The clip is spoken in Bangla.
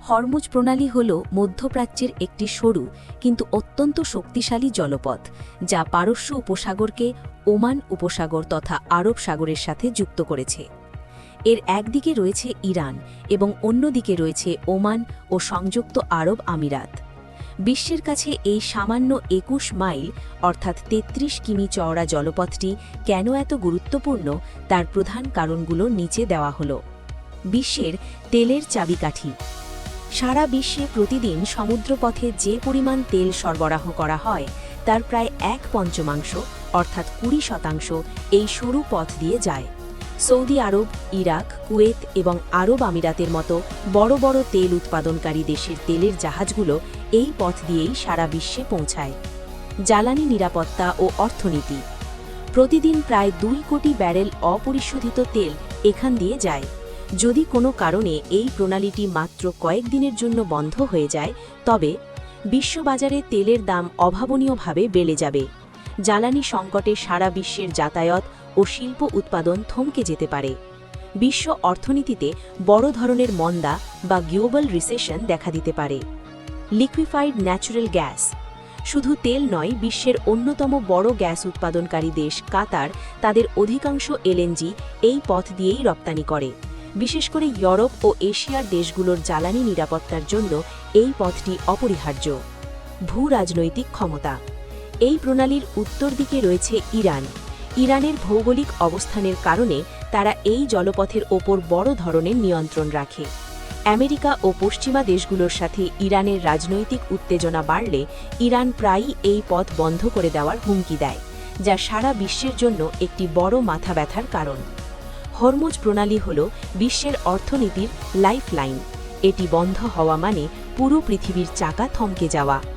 হরমুজ প্রণালী হল মধ্যপ্রাচ্যের একটি সরু কিন্তু অত্যন্ত শক্তিশালী জলপথ যা পারস্য উপসাগরকে ওমান উপসাগর তথা আরব সাগরের সাথে যুক্ত করেছে। এর একদিকে রয়েছে ইরান এবং অন্যদিকে রয়েছে ওমান ও সংযুক্ত আরব আমিরাত। বিশ্বের কাছে এই সামান্য ২১ মাইল অর্থাৎ ৩৩ কিমি চওড়া জলপথটি কেন এত গুরুত্বপূর্ণ তার প্রধান কারণগুলো নিচে দেওয়া হল। বিশ্বের তেলের চাবিকাঠি। সারা বিশ্বে প্রতিদিন সমুদ্রপথে যে পরিমাণ তেল সরবরাহ করা হয় তার প্রায় ১/৫ অর্থাৎ ২০% এই সরু পথ দিয়ে যায়। সৌদি আরব, ইরাক, কুয়েত এবং আরব আমিরাতের মতো বড় বড় তেল উৎপাদনকারী দেশের তেলের জাহাজগুলো এই পথ দিয়েই সারা বিশ্বে পৌঁছায়। জ্বালানি নিরাপত্তা ও অর্থনীতি। প্রতিদিন প্রায় ২ কোটি ব্যারেল অপরিশোধিত তেল এখান দিয়ে যায়। যদি কোনো কারণে এই প্রণালীটি মাত্র কয়েকদিনের জন্য বন্ধ হয়ে যায় তবে বিশ্ববাজারে তেলের দাম অভাবনীয়ভাবে বেড়ে যাবে। জ্বালানি সংকটে সারা বিশ্বের যাতায়াত ও শিল্প উৎপাদন থমকে যেতে পারে। বিশ্ব অর্থনীতিতে বড় ধরনের মন্দা বা গ্লোবাল রিসেশন দেখা দিতে পারে। Liquefied natural gas. শুধু তেল নয়, বিশ্বের অন্যতম বড় গ্যাস উৎপাদনকারী দেশ কাতার তাদের অধিকাংশ এলএনজি এই পথ দিয়েই রপ্তানি করে। বিশেষ করে ইউরোপ ও এশিয়ার দেশগুলোর জ্বালানি নিরাপত্তার জন্য এই পথটি অপরিহার্য। ভূ-রাজনৈতিক ক্ষমতা। এই প্রণালীর উত্তর দিকে রয়েছে ইরান। ইরানের ভৌগোলিক অবস্থানের কারণে তারা এই জলপথের ওপর বড় ধরনের নিয়ন্ত্রণ রাখে। আমেরিকা ও পশ্চিমা দেশগুলোর সাথে ইরানের রাজনৈতিক উত্তেজনা বাড়লে ইরান প্রায়ই এই পথ বন্ধ করে দেওয়ার হুমকি দেয়, যা সারা বিশ্বের জন্য একটি বড় মাথা ব্যথার কারণ। হরমুজ প্রণালী হল বিশ্বের অর্থনীতির লাইফলাইন। এটি বন্ধ হওয়া মানে পুরো পৃথিবীর চাকা থমকে যাওয়া।